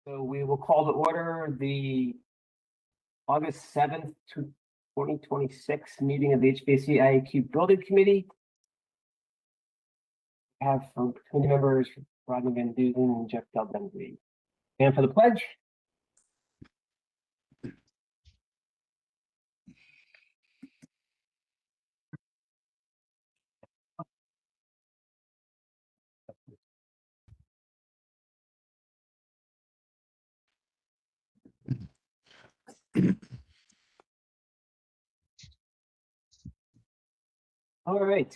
So we will call to order the August 7th, 2026 meeting of the HVAC IAQ Building Committee. I have from committee members Rodney Van Duzen and Jeff Del Bentley. And for the pledge. All right.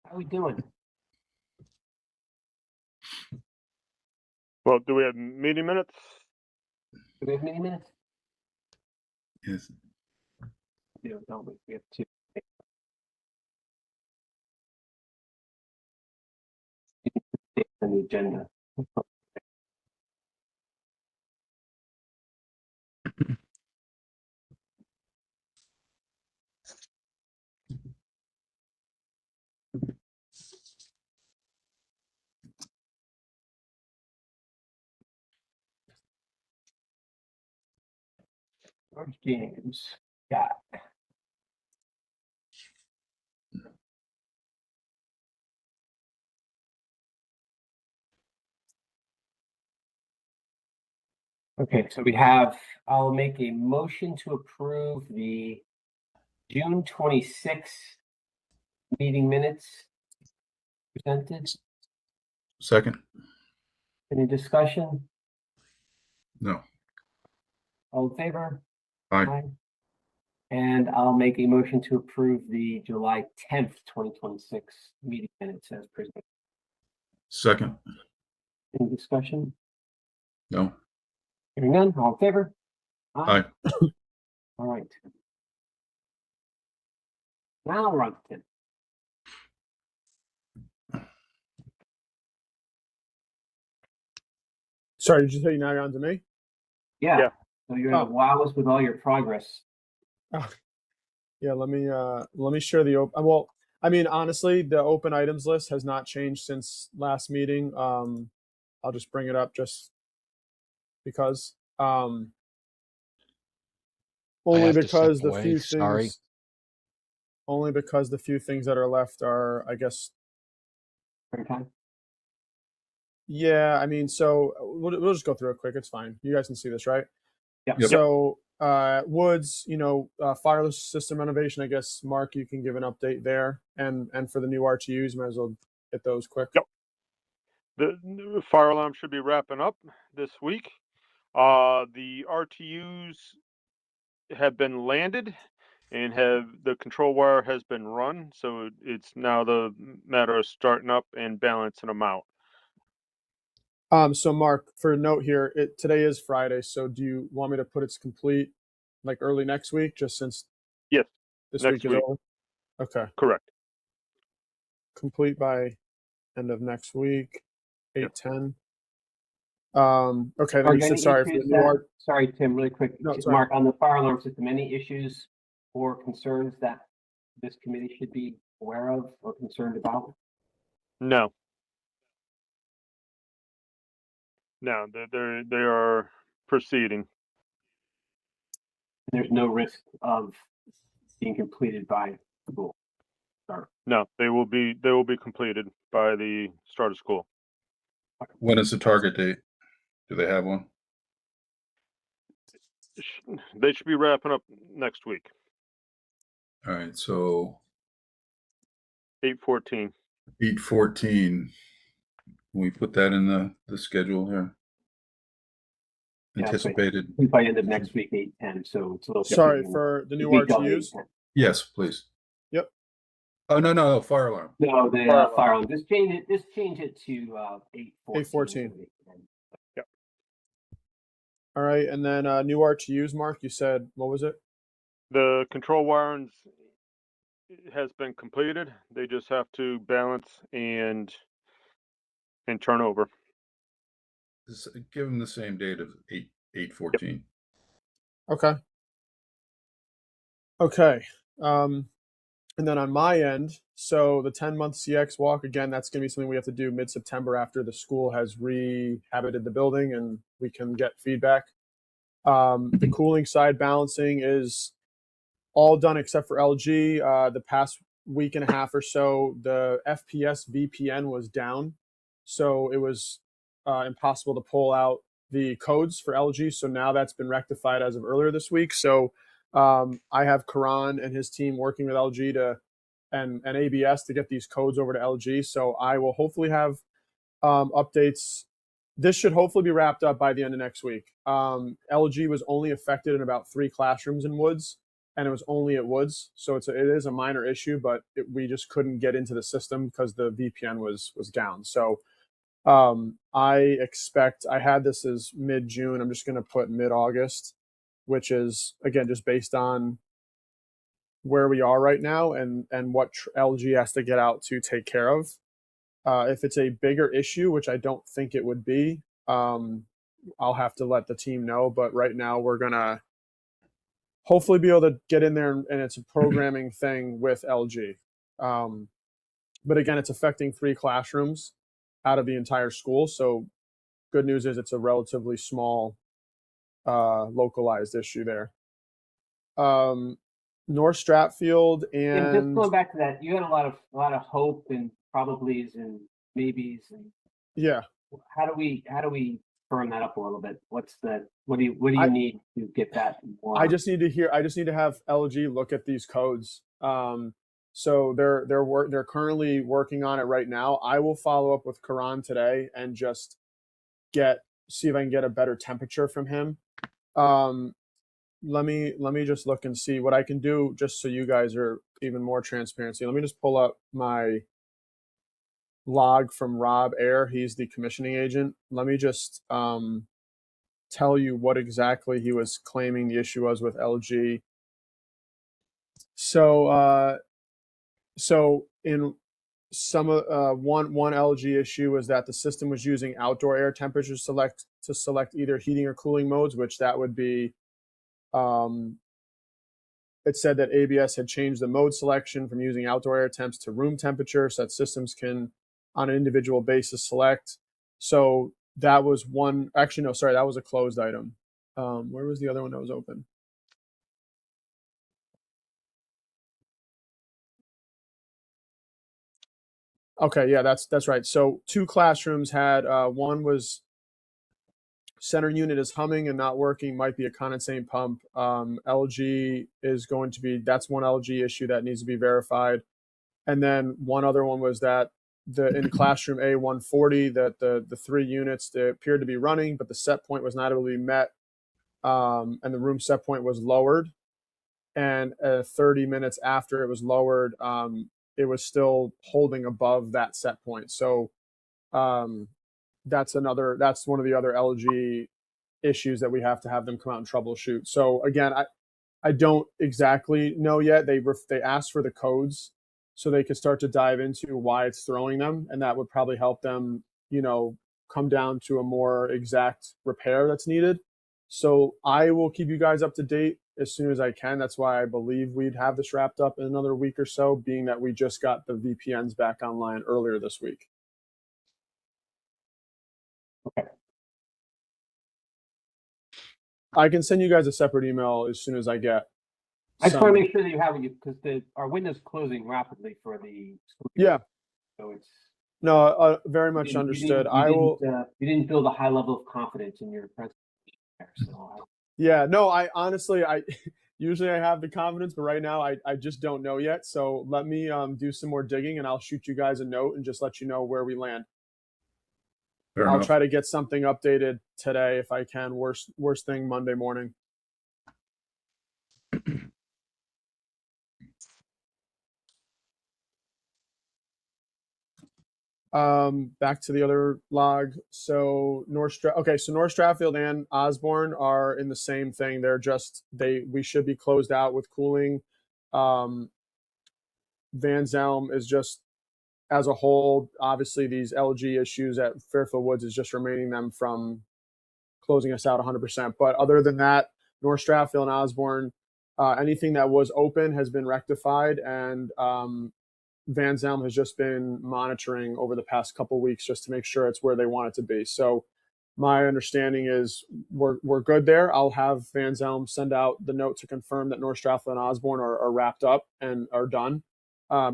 How are we doing? Well, do we have meeting minutes? Do we have many minutes? Yes. No, don't we? We have two. On the agenda. George James, got. Okay, so we have, I'll make a motion to approve the June 26th meeting minutes presented. Second? Any discussion? No. All in favor? Aye. And I'll make a motion to approve the July 10th, 2026 meeting minutes as presented. Second? Any discussion? No. Hearing none, all in favor? Aye. All right. Now we're on to 10. Sorry, did you say now you're on to me? Yeah. So you're gonna wow us with all your progress. Yeah, let me share the open. Well, I mean, honestly, the open items list has not changed since last meeting. I'll just bring it up just because. Only because the few things. Only because the few things that are left are, I guess. Okay. Yeah, I mean, so we'll just go through it quick. It's fine. You guys can see this, right? Yep. So Woods, fire system renovation. I guess Mark, you can give an update there, and for the new RTUs, might as well get those quick. Yep. The new fire alarm should be wrapping up this week. The RTUs have been landed and the control wire has been run, so it's now the matter of starting up and balancing them out. So Mark, for a note here, today is Friday, so do you want me to put it's complete like early next week, just since Yes, this next week is over? Okay. Correct. Complete by end of next week, 8/10. Okay, then Mark, you said sorry for the new sorry, Tim, really quick. No, Mark, on the fire alarm system, any issues or concerns that this committee should be aware of or concerned about? No. No, they are proceeding. There's no risk of being completed by school start. No, they will be completed by the start of school. When is the target date? Do they have one? They should be wrapping up next week. All right, so 8/14. 8/14. Can we put that in the schedule here? Yeah, Anticipated. By end of next week, 8/10. So it's a little. Sorry for the new RTUs. Yes, please. Yep. Oh no, fire alarm. No, the fire alarm. Just change it to 8/14. Yep. All right, and then new RTUs. Mark, you said what was it? The control wirings has been completed. They just have to balance and turn over. Give them the same date of 8/14. Okay. Okay. And then on my end, So the 10-month CX walk, again, that's going to be something we have to do mid-September after the school has rehabited the building and we can get feedback. The cooling side balancing is all done except for LG. The past week and a half or so, the FPS VPN was down. So it was impossible to pull out the codes for LG. So now that's been rectified as of earlier this week. So I have Karan and his team working with LG and ABS to get these codes over to LG. So I will hopefully have updates. This should hopefully be wrapped up by the end of next week. LG was only affected in about 3 classrooms in Woods, and it was only at Woods. So it is a minor issue, but we just couldn't get into the system because the VPN was down. So I expect, I had this as mid-June. I'm just going to put mid-August, which is, again, just based on where we are right now and what LG has to get out to take care of. If it's a bigger issue, which I don't think it would be, I'll have to let the team know. But right now we're going to hopefully be able to get in there and it's a programming thing with LG. But again, it's affecting 3 classrooms out of the entire school. So good news is it's a relatively small localized issue there. North Stratfield And just and going back to that, you had a lot of hope and probablys and maybes, and yeah, how do we firm that up a little bit? What do you need to get that more? I just need to have LG look at these codes. So they're currently working on it right now. I will follow up with Karan today and just see if I can get a better temperature from him. Let me just look and see what I can do, just so you guys are even more transparency. Let me just pull up my log from Rob Ayer. He's the commissioning agent. Let me just tell you what exactly he was claiming the issue was with LG. So in some one LG issue was that the system was using outdoor air temperatures to select either heating or cooling modes, which that would be. It said that ABS had changed the mode selection from using outdoor air temps to room temperature so that systems can, on an individual basis, select. So that was one. Actually, no, sorry, that was a closed item. Where was the other one that was open? Okay, yeah, that's right. So 2 classrooms had one was center unit is humming and not working, might be a condensate pump. LG is going to be, that's one LG issue that needs to be verified. And then one other one was that in classroom A140 that the 3 units, they appeared to be running, but the set point was not able to be met, and the room set point was lowered. And 30 minutes after it was lowered, it was still holding above that set point. So that's one of the other LG issues that we have to have them come out and troubleshoot. So again, I don't exactly know yet. They asked for the codes so they could start to dive into why it's throwing them, and that would probably help them, come down to a more exact repair that's needed. So I will keep you guys up to date as soon as I can. That's why I believe we'd have this wrapped up in another week or so, being that we just got the VPNs back online earlier this week. Okay. I can send you guys a separate email as soon as I get. I just want to make sure that you have it, because our window's closing rapidly for the school year. Yeah. So it's very much understood. You didn't build a high level of confidence in your presentation there, so yeah, no, I honestly, usually I have the confidence, but right now I just don't know yet. So let me do some more digging and I'll shoot you guys a note and just let you know where we land. I'll try to get something updated today if I can. Worst thing Monday morning. Back to the other log. So North Stratfield and Osborne are in the same thing. We should be closed out with cooling. Van Zelm is just, as a whole, obviously these LG issues at Fairfield Woods is just remaining them from closing us out 100%. But other than that, North Stratfield and Osborne, anything that was open has been rectified, and Van Zelm has just been monitoring over the past couple weeks just to make sure it's where they want it to be. So my understanding is we're good there. I'll have Van Zelm send out the note to confirm that North Strathland and Osborne are wrapped up and are done,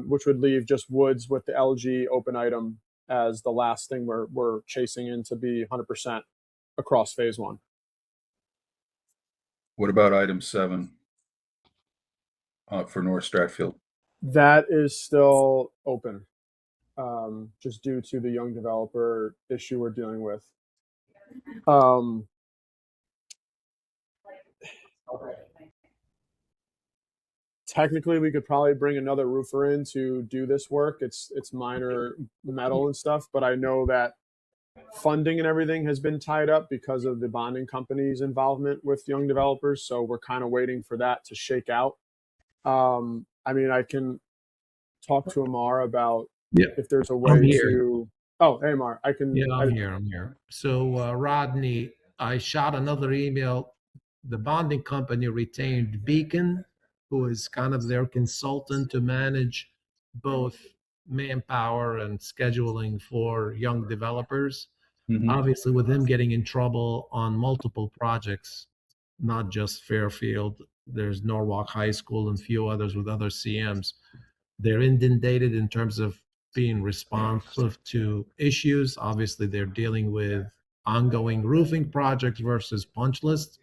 which would leave just Woods with the LG open item as the last thing we're chasing in to be 100% across phase one. What about item 7 for North Stratfield? That is still open, just due to the young developer issue we're dealing with. Technically, we could probably bring another roofer in to do this work. It's minor metal and stuff, but I know that funding and everything has been tied up because of the bonding company's involvement with young developers. So we're kind of waiting for that to shake out. I mean, I can talk to Amar about if there's a way to. Oh, hey, Amar, I can. Yeah, I'm here. So, Rodney, I shot another email. The bonding company retained Beacon, who is kind of their consultant to manage both manpower and scheduling for young developers. Obviously, with him getting in trouble on multiple projects, not just Fairfield, there's Norwalk High School and a few others with other CMs. They're inundated in terms of being responsive to issues. Obviously, they're dealing with ongoing roofing projects versus punch lists.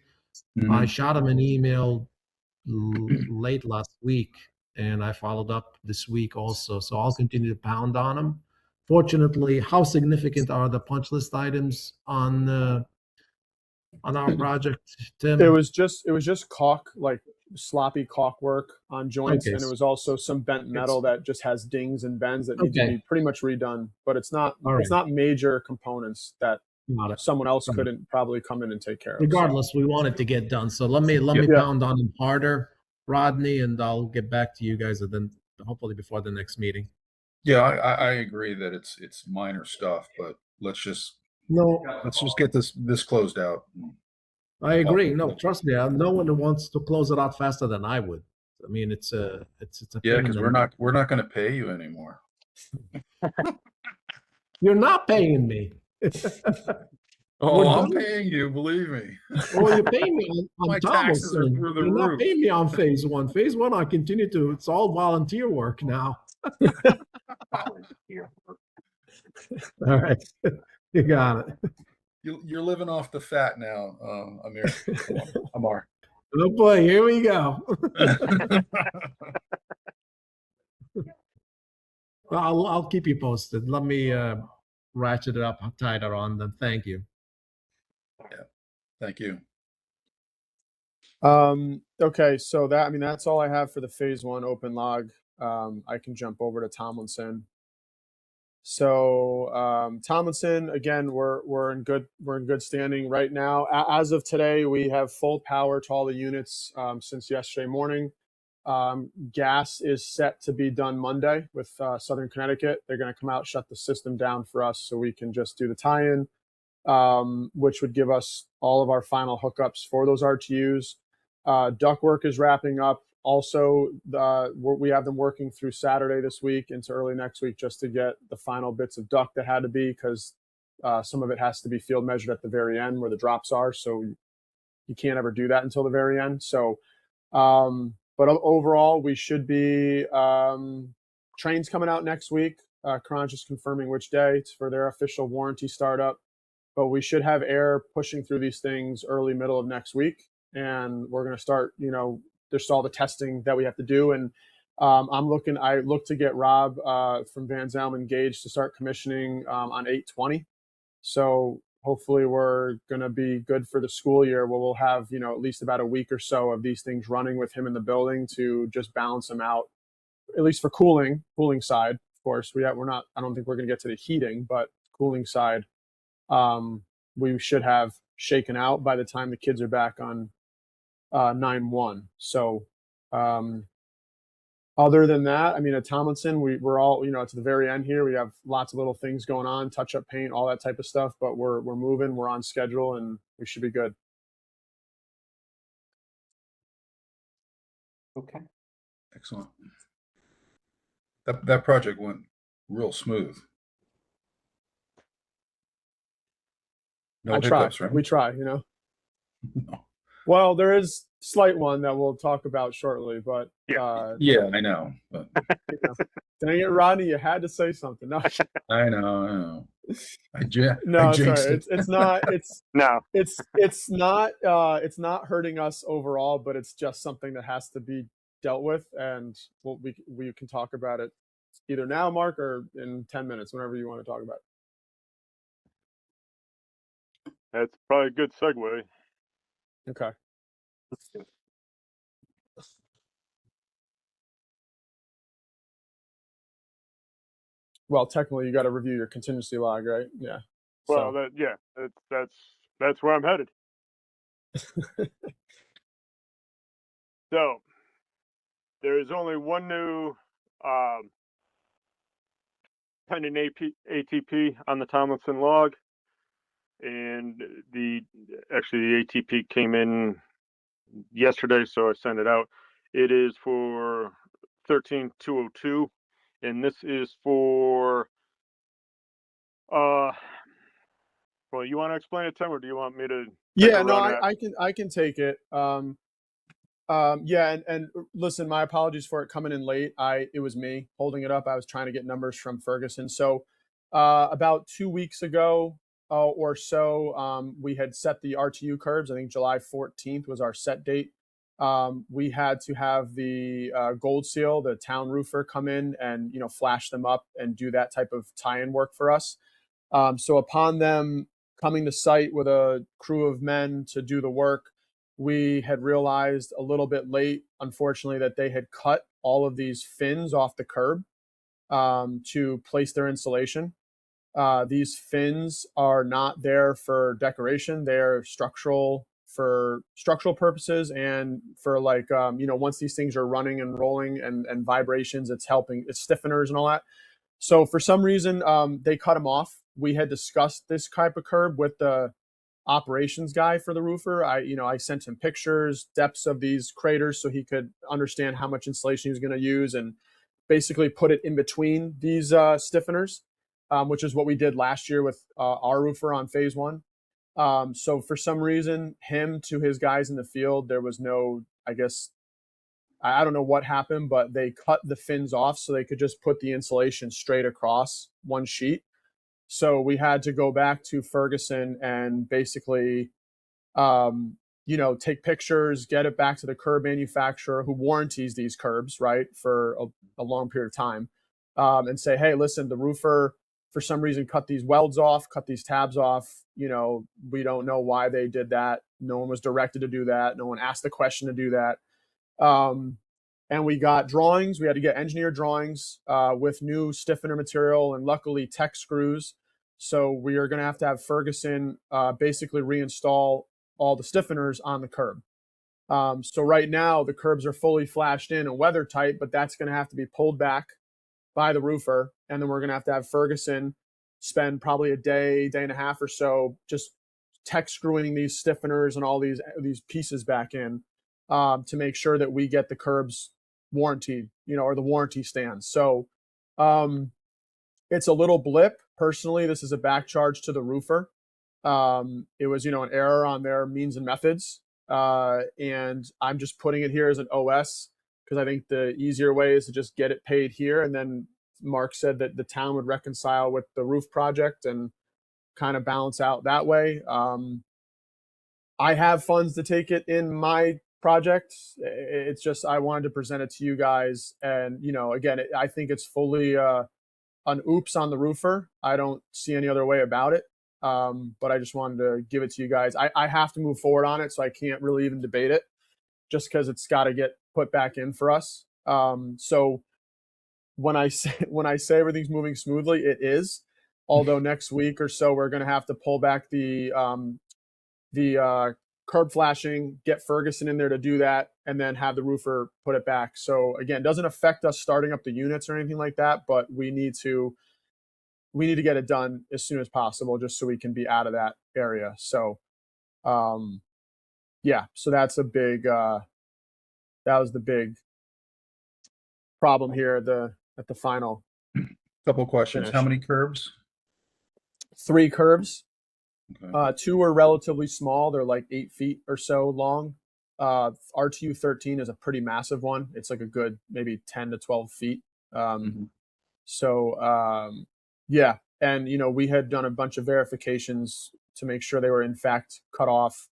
I shot him an email late last week, and I followed up this week also. So I'll continue to pound on him. Fortunately, how significant are the punch list items on our project, Tim? It was just caulk, like sloppy caulk work on joints, Okay. and it was also some bent metal that just has dings and bends that need to be pretty much redone. But it's not major components that someone else couldn't probably come in and take care of. Regardless, we want it to get done. So let me pound on him harder, Rodney, and I'll get back to you guys and then hopefully before the next meeting. Yeah, I agree that it's minor stuff, but let's just get this closed out. I agree. No, trust me. No one wants to close it out faster than I would. I mean, it's a because we're not going to pay you anymore. You're not paying me. Oh, I'm paying you, believe me. Oh, you're paying me on My taxes are through the You're roof. not paying me on phase one. Phase one, I continue to. It's all volunteer work now. All right, you got it. You're living off the fat now, Amir. Amar. Oh boy, here we go. I'll keep you posted. Let me ratchet it up tighter on them. Thank you. Yeah, thank you. Okay, so that's all I have for the phase one open log. I can jump over to Tomlinson. So Tomlinson, again, we're in good standing right now. As of today, we have full power to all the units since yesterday morning. Gas is set to be done Monday with Southern Connecticut. They're going to come out, shut the system down for us so we can just do the tie-in, which would give us all of our final hookups for those RTUs. Ductwork is wrapping up. Also, we have them working through Saturday this week into early next week just to get the final bits of duct that had to be, because some of it has to be field measured at the very end where the drops are. So you can't ever do that until the very end. So, but overall, we should be trains coming out next week. Cronch is confirming which day for their official warranty startup. But we should have air pushing through these things early, middle of next week. And we're going to start, there's all the testing that we have to do. And I look to get Rob from Van Zelm engaged to start commissioning on 8/20. So hopefully we're going to be good for the school year where we'll have, at least about a week or so of these things running with him in the building to just balance them out, at least for cooling side. Of course, I don't think we're going to get to the heating, but cooling side, we should have shaken out by the time the kids are back on 9/1. So other than that, at Tomlinson, we're all, to the very end here. We have lots of little things going on, touch-up paint, all that type of stuff, but we're moving, we're on schedule, and we should be good. Okay. Excellent. That project went real smooth. No I try. hiccups, right? We try, you know. No. Well, there is slight one that we'll talk about shortly, but Yeah, I know. But you know, dang it, Rodney, you had to say something. No, I know. I no, jinxed sorry. it. It's not. No. It's not hurting us overall, but it's just something that has to be dealt with, and we can talk about it either now, Mark, or in 10 minutes, whenever you want to talk about That's probably a good segue. it. Okay. Well, technically, you got to review your contingency log, right? Yeah. Well, So, that's where I'm headed. So there is only one new pending ATP on the Tomlinson log, and the ATP came in yesterday, so I sent it out. It is for 13202, and this is for well, you want to explain it, Tim, or do you want me to take yeah, a no, run at it? I can take it. Yeah, and listen, my apologies for it coming in late. It was me holding it up. I was trying to get numbers from Ferguson. So, about 2 weeks ago or so, we had set the RTU curbs. I think July 14th was our set date. We had to have the Gold Seal, the town roofer, come in and flash them up and do that type of tie-in work for us. So upon them coming to site with a crew of men to do the work, we had realized a little bit late, unfortunately, that they had cut all of these fins off the curb to place their insulation. These fins are not there for decoration; they're structural for structural purposes, and for once these things are running and rolling and vibrations, it's stiffeners and all that. So for some reason, they cut them off. We had discussed this type of curb with the operations guy for the roofer. I sent him pictures, depths of these craters, so he could understand how much insulation he was going to use, and basically put it in between these stiffeners, which is what we did last year with our roofer on phase one. So for some reason, him to his guys in the field, there was no, I guess, I don't know what happened, but they cut the fins off so they could just put the insulation straight across one sheet. So we had to go back to Ferguson and basically, take pictures, get it back to the curb manufacturer who warranties these curbs, right, for a long period of time, and say, hey, listen, the roofer for some reason cut these welds off, cut these tabs off. We don't know why they did that. No one was directed to do that. No one asked the question to do that. And we got drawings. We had to get engineered drawings with new stiffener material and luckily tech screws. So we are going to have Ferguson basically reinstall all the stiffeners on the curb. So right now the curbs are fully flashed in and weather tight, but that's going to have to be pulled back by the roofer. And then we're going to have Ferguson spend probably a day and a half or so just tech screwing these stiffeners and all these pieces back in to make sure that we get the curbs warranted, or the warranty stands. So it's a little blip. Personally, this is a back charge to the roofer. It was, an error on their means and methods. And I'm just putting it here as an OS because I think the easier way is to just get it paid here. And then Mark said that the town would reconcile with the roof project and kind of balance out that way. I have funds to take it in my project. It's just I wanted to present it to you guys, and again, I think it's fully an oops on the roofer. I don't see any other way about it. But I just wanted to give it to you guys. I have to move forward on it, so I can't really even debate it, just because it's got to get put back in for us. So when I say everything's moving smoothly, it is. Although next week or so we're going to have to pull back the curb flashing, get Ferguson in there to do that, and then have the roofer put it back. So again, it doesn't affect us starting up the units or anything like that, but we need to get it done as soon as possible just so we can be out of that area. So so that's a big that was the big problem here. at the final Couple questions. finish. How many curbs? 3 curbs. Okay. 2 are relatively small. They're like 8 feet or so long. RTU 13 is a pretty massive one. It's like a good maybe 10 to 12 feet. Yeah. And, you know, we had done a bunch of verifications to make sure they were in fact cut off.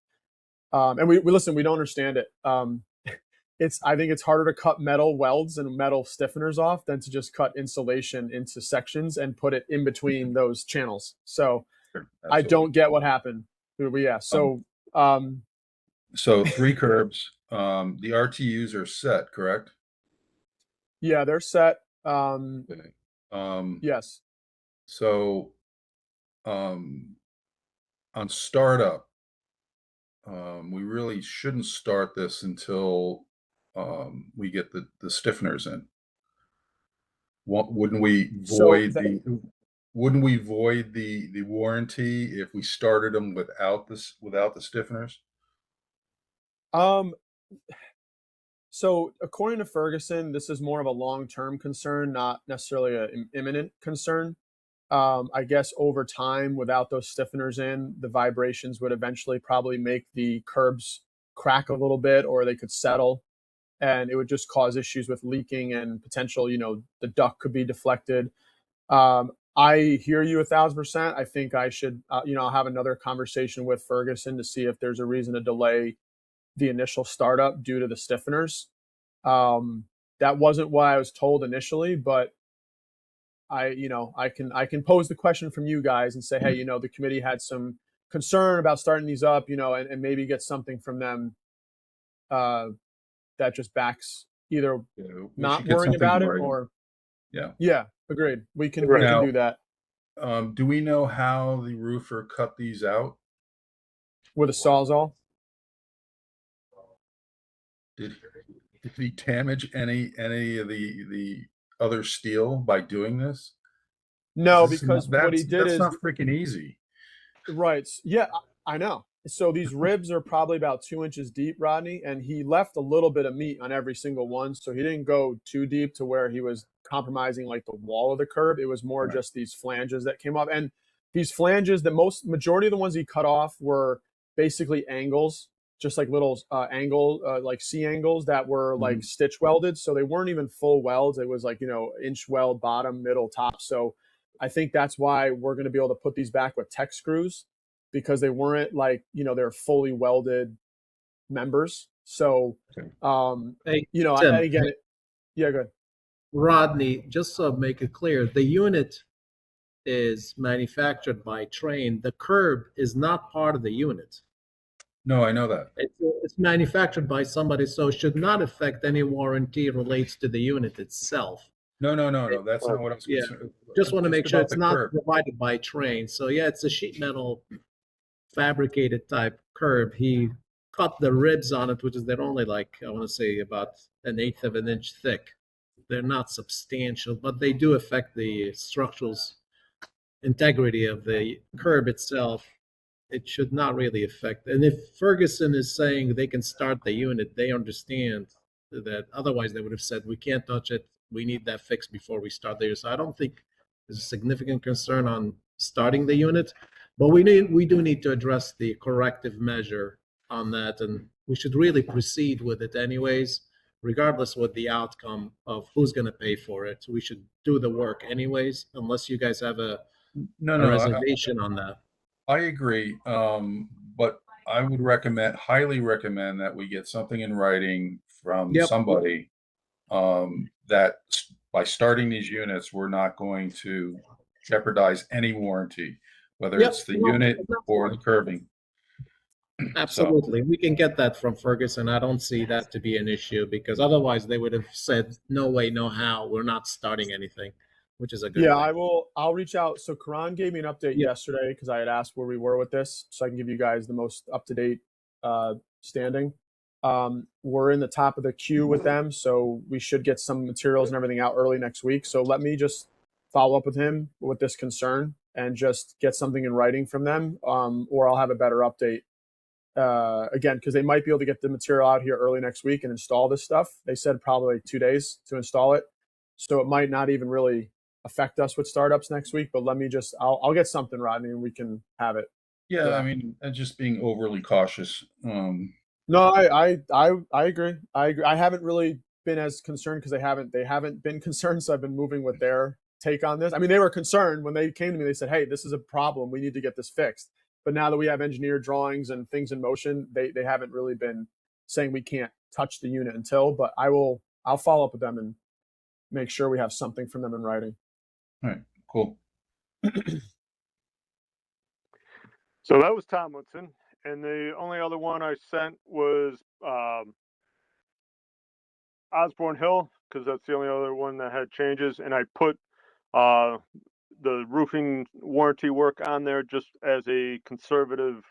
And we listen, we don't understand it. I think it's harder to cut metal welds and metal stiffeners off than to just cut insulation into sections and put it in between those channels. So Sure, I absolutely. don't get what happened. Yeah. So, So 3 curbs. The RTUs are set, correct? yeah, they're set. Okay. Yes. So, on startup, we really shouldn't start this until we get the stiffeners in. Wouldn't we void the warranty if we started them without the stiffeners? So according to Ferguson, this is more of a long-term concern, not necessarily an imminent concern. I guess over time, without those stiffeners in, the vibrations would eventually probably make the curbs crack a little bit, or they could settle, and it would just cause issues with leaking and potential, you know, the duct could be deflected. I hear you 1,000%. I think I should, you know, I'll have another conversation with Ferguson to see if there's a reason to delay the initial startup due to the stiffeners. That wasn't what I was told initially, but I can pose the question from you guys and say, hey, you know, the committee had some concern about starting these up, you know, and maybe get something from them that just backs either not worrying about it or yeah, agreed. We can do that. Do we know how the roofer cut these out? With a Sawzall? Did he damage any of the other steel by doing this? No, because what he did is not freaking easy. Right. Yeah, I know. So these ribs are probably about 2 inches deep, Rodney, and he left a little bit of meat on every single one. So he didn't go too deep to where he was compromising like the wall of the curb. It was more just these flanges that came off. And these flanges, the majority of the ones he cut off were basically angles, just like little like C angles that were like stitch welded. So they weren't even full welds. It was like, you know, inch weld, bottom, middle, top. So I think that's why we're going to be able to put these back with tech screws, because they weren't like, you know, they're fully welded members. So, Hey, you know, Tim, I get it. Yeah, good. Rodney, just to make it clear, the unit is manufactured by Train. The curb is not part of the unit. No, I know that. It's manufactured by somebody, so it should not affect any warranty relates to the unit itself. No. That's not what I was concerned. Just want to make sure about it's not provided by Train. So yeah, it's a sheet metal fabricated type curb. He cut the ribs on it, which is they're only like, I want to say about 1/8 of an inch thick. They're not substantial, but they do affect the structural integrity of the curb itself. It should not really affect. And if Ferguson is saying they can start the unit, they understand that otherwise they would have said, we can't touch it. We need that fixed before we start there. So I don't think there's a significant concern on starting the unit, but we do need to address the corrective measure on that. And we should really proceed with it anyways, regardless what the outcome of who's going to pay for it. We should do the work anyways, unless you guys have a reservation on that. I agree, but I would highly recommend that we get something in writing from somebody that by starting these units, we're not going to jeopardize any warranty, whether it's the unit or the curbing. Absolutely. We can get that from Ferguson. I don't see that to be an issue, because otherwise they would have said, no way, no how, we're not starting anything, which is a good thing. I'll reach out. So Karan gave me an update yesterday because I had asked where we were with this, so I can give you guys the most up-to-date standing. We're in the top of the queue with them, so we should get some materials and everything out early next week. So let me just follow up with him with this concern and just get something in writing from them, or I'll have a better update. Again, because they might be able to get the material out here early next week and install this stuff. They said probably like 2 days to install it. So it might not even really affect us with startups next week, but I'll get something, Rodney, and we can have it. Yeah, Yeah. I mean, just being overly cautious. No, I agree. I agree. I haven't really been as concerned because they haven't been concerned. So I've been moving with their take on this. I mean, they were concerned when they came to me. They said, "Hey, this is a problem. We need to get this fixed." But now that we have engineered drawings and things in motion, they haven't really been saying we can't touch the unit until. But I'll follow up with them and make sure we have something from them in writing. All right, cool. So that was Tomlinson, and the only other one I sent was Osborne Hill, because that's the only other one that had changes, and I put the roofing warranty work on there just as a conservative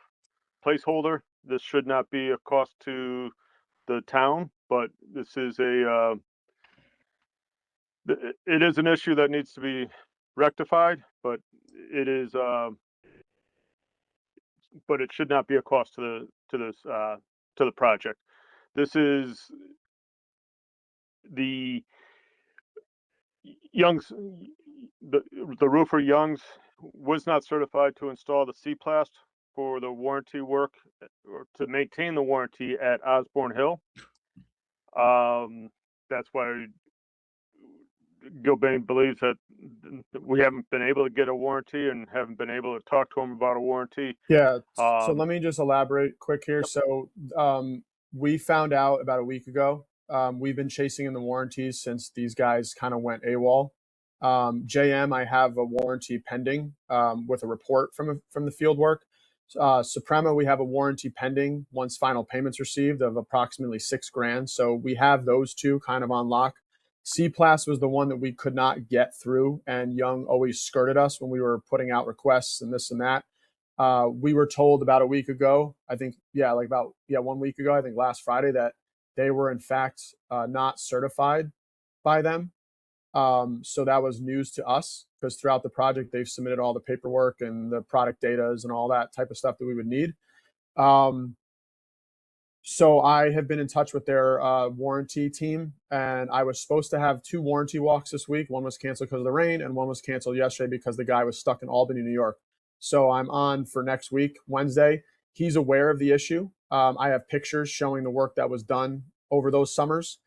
placeholder. This should not be a cost to the town, but this is it is an issue that needs to be rectified, but it is but it should not be a cost to the project. This is the Young's, the roofer Young's was not certified to install the C-plast for the warranty work or to maintain the warranty at Osborne Hill. That's why Gilbane believes that we haven't been able to get a warranty and haven't been able to talk to him about a warranty. Yeah. So let me just elaborate quick here. Yep. So we found out about a week ago. We've been chasing in the warranties since these guys kind of went AWOL. JM, I have a warranty pending with a report from the field work. Suprema, we have a warranty pending once final payments received of approximately $6,000. So we have those two kind of on lock. C-Plast was the one that we could not get through, and Young always skirted us when we were putting out requests and this and that. We were told about a week ago, I think, 1 week ago, I think last Friday, that they were in fact not certified by them. So that was news to us because throughout the project, they've submitted all the paperwork and the product datas and all that type of stuff that we would need. So I have been in touch with their warranty team, and I was supposed to have 2 warranty walks this week. One was canceled because of the rain, and one was canceled yesterday because the guy was stuck in Albany, New York. So I'm on for next week, Wednesday. He's aware of the issue. I have pictures showing the work that was done over those summers.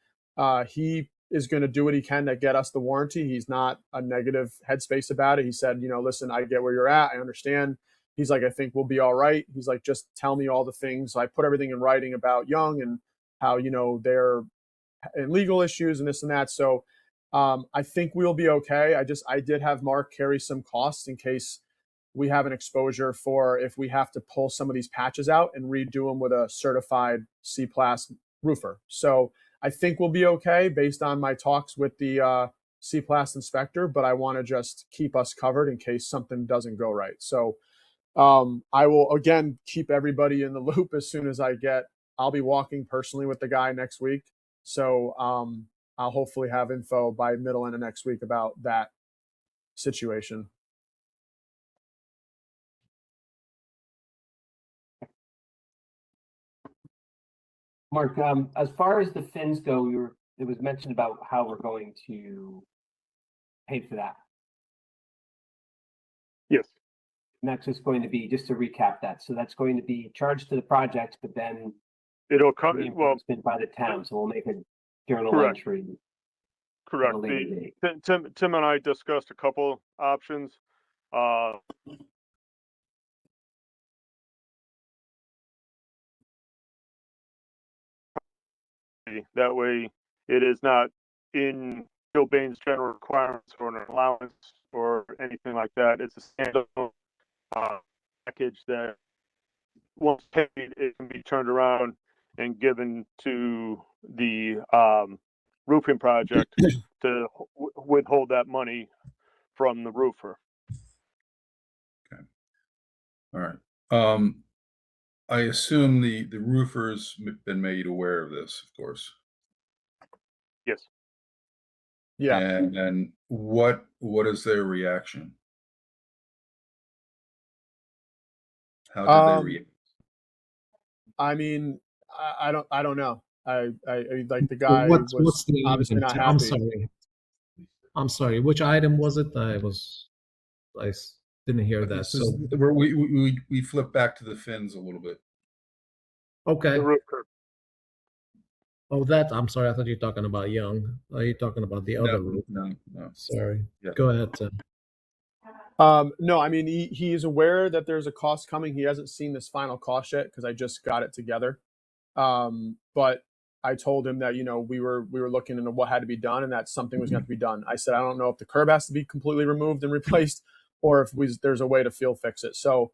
He is going to do what he can to get us the warranty. He's not a negative headspace about it. He said, listen, I get where you're at. I understand. He's like, I think we'll be all right. He's like, just tell me all the things. So I put everything in writing about Young and how, they're in legal issues and this and that. So I think we'll be okay. I did have Mark carry some costs in case we have an exposure for if we have to pull some of these patches out and redo them with a certified C-Plast roofer. So I think we'll be okay based on my talks with the C-Plast inspector, but I want to just keep us covered in case something doesn't go right. So I will again keep everybody in the loop as soon as I'll be walking personally with the guy next week. So I'll hopefully have info by middle end of next week about that situation. Mark, as far as the fins go, it was mentioned about how we're going to pay for that. Yes. And that's just going to be, just to recap that, so that's going to be charged to the project, but then It'll come, well, reimbursement by the town, so we'll make a journal Correct. entry. correct. At a later date. Tim and I discussed a couple options. That way it is not in Gilbane's general requirements for an allowance or anything like that. It's a standalone package that once paid, it can be turned around and given to the roofing project to withhold that money from the roofer. All right. I assume the roofer's been made aware of this, of course. Yes. Yeah. And what is their reaction? How did they react? I mean, I don't know. I like the guy What's was the obviously not happy. I'm sorry. I'm sorry, which item was it? Didn't hear that. This So, is, we flip back to the fins a little bit. okay. The roof curb. Oh, that, I'm sorry. I thought you were talking about Young. Are you talking about the other roof? No. Sorry. Yeah. Go ahead, Tim. No, I mean, he is aware that there's a cost coming. He hasn't seen this final cost yet because I just got it together. But I told him that, we were looking into what had to be done and that something was going to be done. I said, I don't know if the curb has to be completely removed and replaced or if there's a way to field fix it. So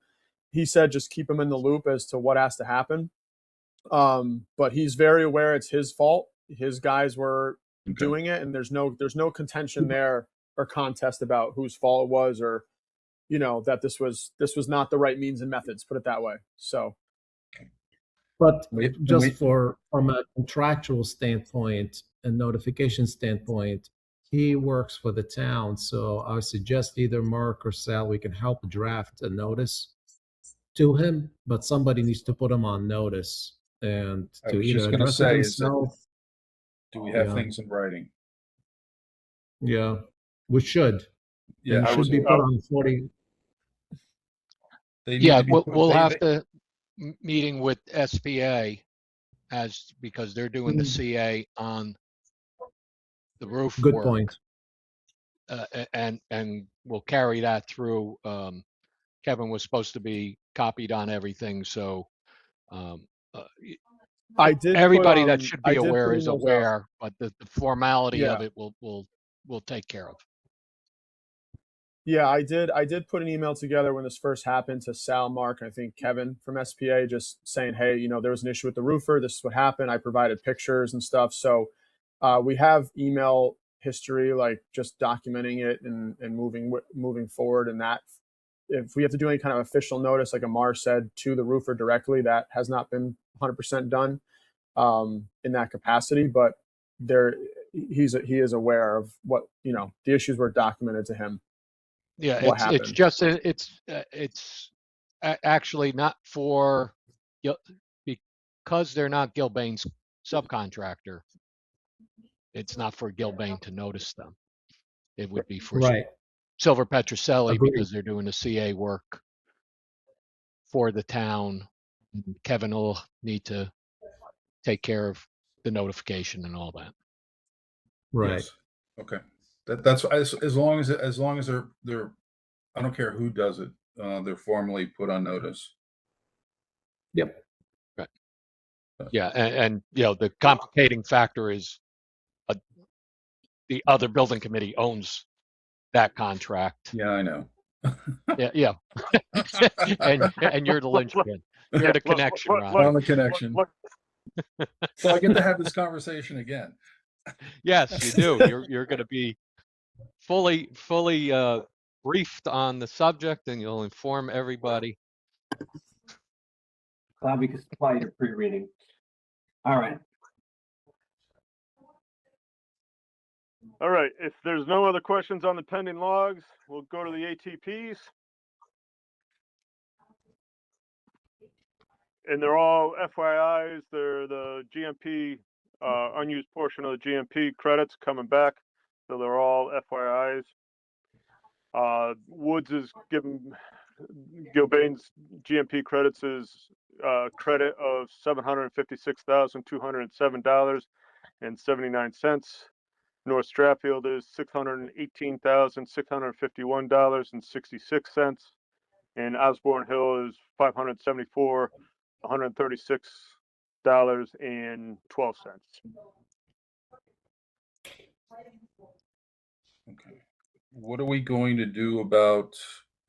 he said, just keep him in the loop as to what has to happen. But he's very aware it's his fault. His guys were doing it, and there's no contention there or contest about whose fault it was, or that this was not the right means and methods. Put it that way. So, but from a contractual standpoint and notification standpoint, he works for the town. So I would suggest either Mark or Sal, we can help draft a notice to him, but somebody needs to put him on notice and to either address it himself. Do we have things in writing? Yeah, we should. Yeah, it should be put on 40. Yeah, we'll have to meeting with SPA because they're doing the CA on the roof Good work. point. And we'll carry that through. Kevin was supposed to be copied on everything, so I did. Everybody that should be aware is aware, out. but the formality of it we'll take care of. Yeah, I did put an email together when this first happened to Sal, Mark, and I think Kevin from SPA, just saying, hey, there was an issue with the roofer. This is what happened. I provided pictures and stuff. So we have email history, like just documenting it and moving forward. And that if we have to do any kind of official notice, like Amar said, to the roofer directly, that has not been 100% done in that capacity. But he is aware of what, the issues were documented to him. Yeah, it's actually not for because they're not Gilbane's subcontractor. It's not for Gilbane to notice them. It would be for Silver Petroselli because they're doing the CA work for the town. Kevin will need to take care of the notification and all that. Right. Yes. Okay. That's as long as they're I don't care who does it. They're formally put on notice. Yep. Right. Yeah, and the complicating factor is the other building committee owns that contract. Yeah, I know. Yeah. and you're the linchpin. You're the connection, Ron. I'm the connection. So I get to have this conversation again. Yes, you do. You're going to be fully briefed on the subject, and you'll inform everybody. Glad we could supply your pre-reading. All right. All right. If there's no other questions on the pending logs, we'll go to the ATPs. And they're all FYIs. They're the GMP, unused portion of the GMP credits coming back. So they're all FYIs. Woods is giving Gilbane's GMP credits is credit of $756,207.79. North Stratfield is $618,651.66. And Osborne Hill is $574,136.12. Okay. What are we going to do about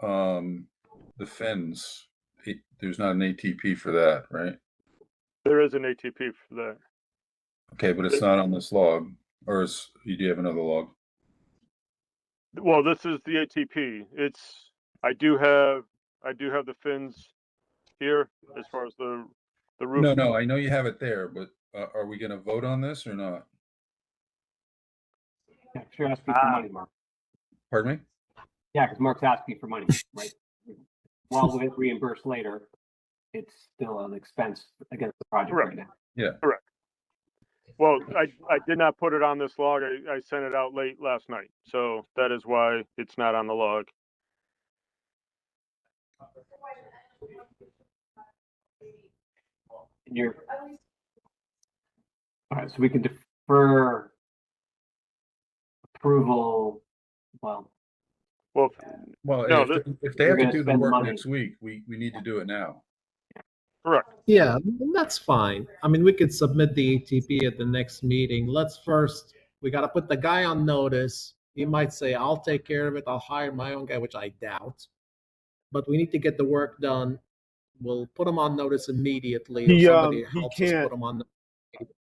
the fins? There's not an ATP for that, right? There is an ATP for that. Okay, but it's not on this log, or you do have another log? Well, this is the ATP. I do have the fins here as far as the roof. No, I know you have it there, but are we going to vote on this or not? Yeah, you're asking for money, Mark. Pardon me? Yeah, because Mark's asking for money, right? While we'll get reimbursed later, it's still an expense against the project right now. Yeah. Correct. Well, I did not put it on this log. I sent it out late last night, so that is why it's not on the log. And you're, all right, so we can defer approval, well, Well, Well, No, if they We're have to gonna do the spend work money. next week, we need to do it now. correct. Yeah, that's fine. I mean, we could submit the ATP at the next meeting. We got to put the guy on notice. He might say, I'll take care of it. I'll hire my own guy, which I doubt. But we need to get the work done. We'll put him on notice immediately. If somebody He helps us can't. put him on.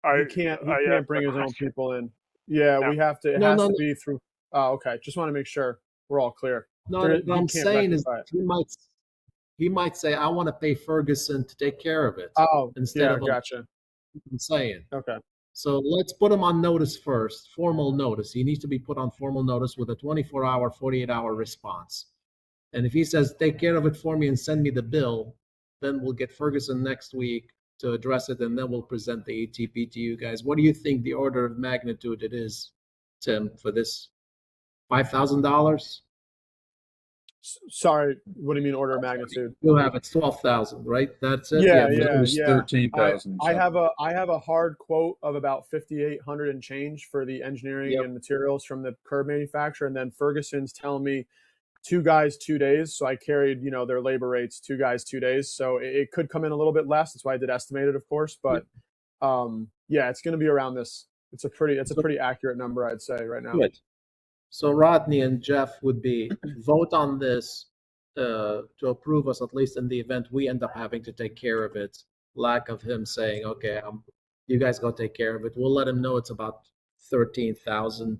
I He can't asked bring the his own question. people in. Yeah, No. we have to. It No, has no, to no. be through. Oh, okay. Just want to make sure we're all clear. No, There- what he I'm can't saying is rectify it. he might say, I want to pay Ferguson to take care of it Oh, instead yeah, of gotcha. I'm saying. Okay. So let's put him on notice first, formal notice. He needs to be put on formal notice with a 24-hour, 48-hour response. And if he says, take care of it for me and send me the bill, then we'll get Ferguson next week to address it, and then we'll present the ATP to you guys. What do you think the order of magnitude it is, Tim, for this? $5,000? Sorry. What do you mean order of magnitude? You have it's 12,000, right? That's it. Yeah, It yeah, was yeah. 13,000. I have a hard quote of about 5,800 and change for the engineering Yep. and materials from the curb manufacturer, and then Ferguson's telling me 2 guys 2 days. So I carried their labor rates, 2 guys 2 days. So it could come in a little bit less. That's why I did estimate it, of course. But yeah, it's going to be around this. It's a pretty accurate number, I'd say, right now. Good. So Rodney and Jeff would be vote on this to approve us, at least in the event we end up having to take care of it. Lack of him saying, okay, you guys go take care of it. We'll let him know it's about $13,000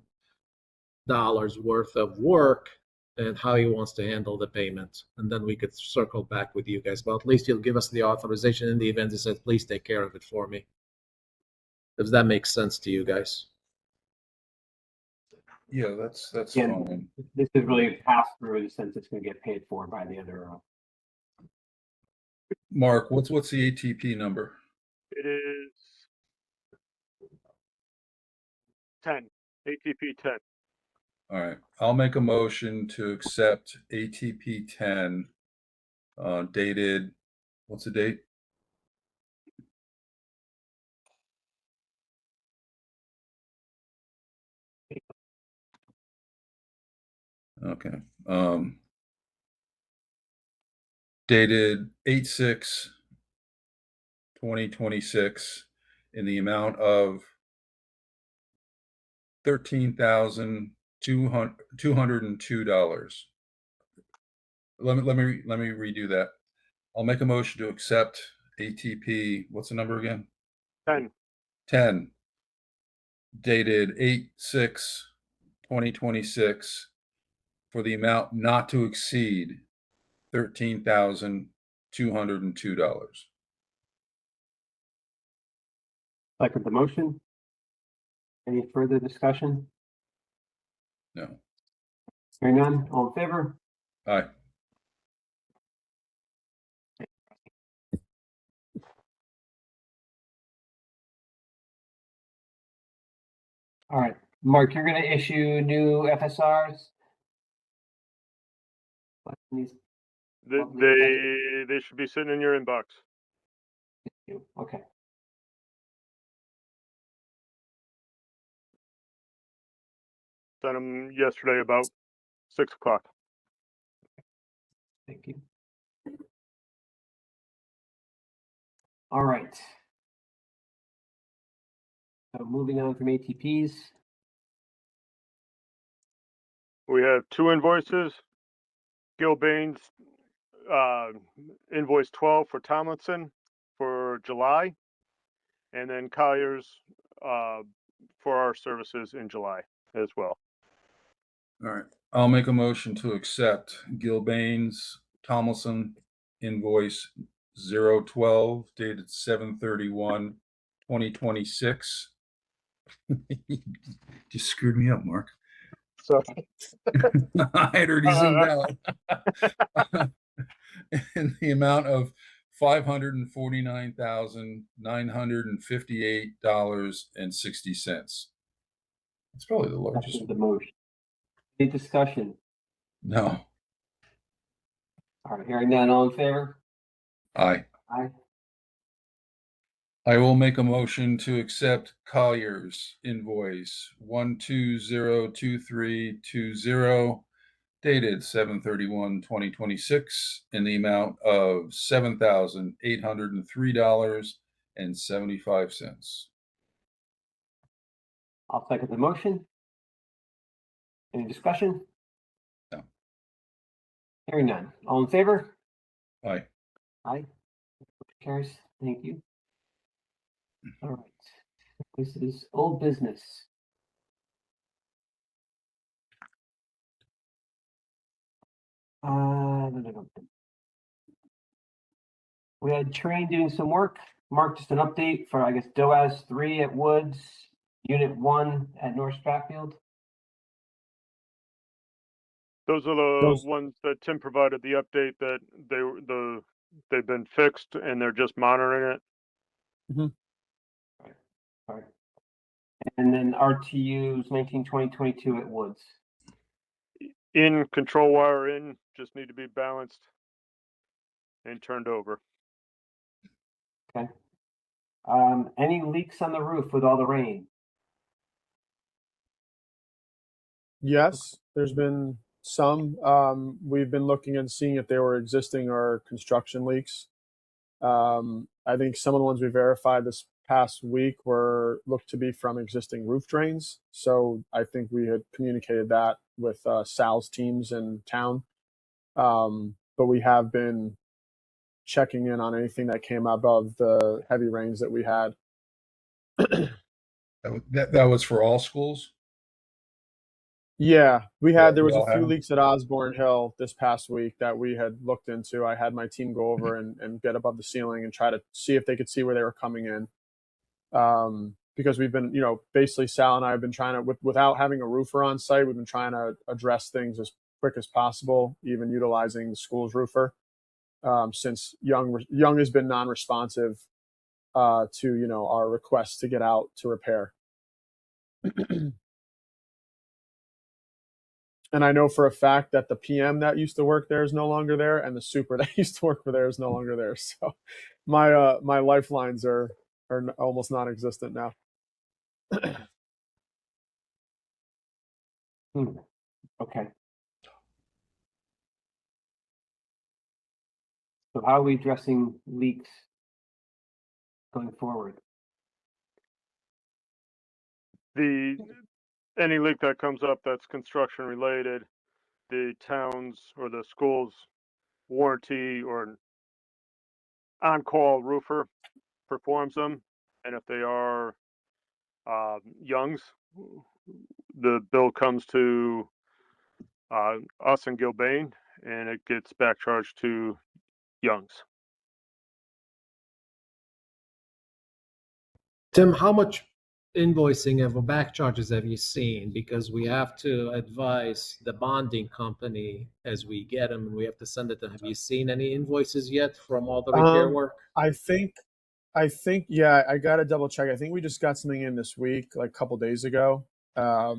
worth of work and how he wants to handle the payment. And then we could circle back with you guys. But at least you'll give us the authorization in the event he says, please take care of it for me. If that makes sense to you guys. Yeah, that's Yeah. fine. this is really a pass through in the sense it's gonna get paid for by the other. Mark, what's the ATP number? It is 10, ATP 10. All right, I'll make a motion to accept ATP 10, dated, what's the date? Okay, dated 8/6/2026 in the amount of $13,202. Let me redo that. I'll make a motion to accept ATP. What's the number again? 10. 10, dated 8/6/2026 for the amount not to exceed $13,202. Second the motion. Any further discussion? No. Hearing none, all in favor? Aye. All right, Mark, you're gonna issue new FSRs? These- They should be sitting in your inbox. Okay, Sent them yesterday about 6 o'clock. thank you. All right. So moving on from ATPs, We have 2 invoices. Gil Baines, invoice 12 for Tomlinson for July, and then Collier's for our services in July as well. All right. I'll make a motion to accept Gilbane's Tomlinson invoice 012 dated 7/31/2026. Just screwed me up, Mark. So I had already zoomed out. In the amount of $549,958.60. It's probably the largest. Second the motion. Any discussion? No. All right, hearing none, all in favor? Aye. Aye. I will make a motion to accept Collier's invoice 1202320 dated 7/31/2026 in the amount of $7,803.75. I'll second the motion. Any discussion? No. Hearing none, all in favor? Aye. Aye. Carries, thank you. All right, this is old business. We had Train doing some work. Mark, just an update for, I guess, DOAS 3 at Woods, Unit 1 at North Stratfield. Those are the Those- ones that Tim provided the update that they've been fixed and they're just monitoring it. All right. And then RTUs 19, 20, 22 at Woods. In, control wire in, just need to be balanced and turned over. Okay. Any leaks on the roof with all the rain? Yes, there's been some. We've been looking and seeing if they were existing or construction leaks. I think some of the ones we verified this past week were looked to be from existing roof drains. So I think we had communicated that with Sal's teams in town. But we have been checking in on anything that came above the heavy rains that we had. That was for all schools? Yeah, we Yeah, had, there was we a all few have 'em. leaks at Osborne Hill this past week that we had looked into. I had my team go over and get above the ceiling and try to see if they could see where they were coming in. Because we've been, basically Sal and I have been trying to, without having a roofer on site, we've been trying to address things as quick as possible, even utilizing the school's roofer. Since Young has been non-responsive to, our requests to get out to repair. And I know for a fact that the PM that used to work there is no longer there, and the super that used to work for there is no longer there. So my lifelines are almost non-existent now. Okay. So how are we addressing leaks going forward? Any leak that comes up that's construction related, the town's or the school's warranty or on-call roofer performs them. And if they are Young's, the bill comes to us and Gilbane, and it gets back charged to Young's. Tim, how much invoicing of back charges have you seen? Because we have to advise the bonding company as we get them, and we have to send it to. Have you seen any invoices yet from all the repair work? I think, yeah, I got to double check. I think we just got something in this week, like a couple days ago. I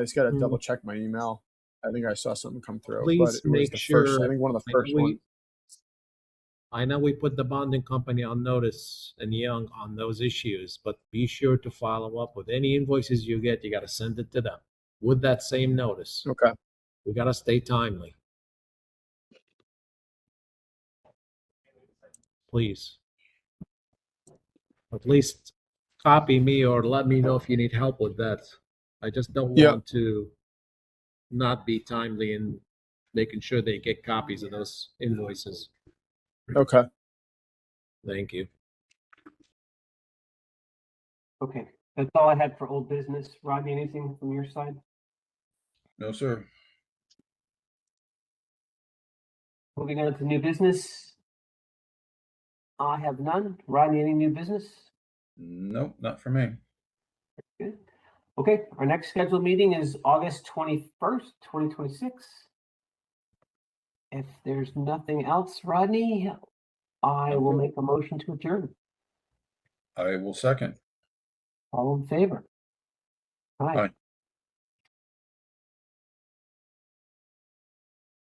just got to double check my email. I think I saw something come through. Please but it was make the sure. First, I think one of the first ones. I know we put the bonding company on notice and Young on those issues, but be sure to follow up with any invoices you get. You got to send it to them with that same notice. Okay. We got to stay timely. Please. At least copy me or let me know if you need help with that. I just don't want to not be timely in making sure they get copies of those invoices. Okay. Thank you. Okay, that's all I had for old business. Rodney, anything from your side? No, sir. Moving on to new business. I have none. Rodney, any new business? Nope, not for me. Good. Okay, our next scheduled meeting is August 21st, 2026. If there's nothing else, Rodney, I will Okay. make a motion to adjourn. I will second. All in favor? Aye. Aye.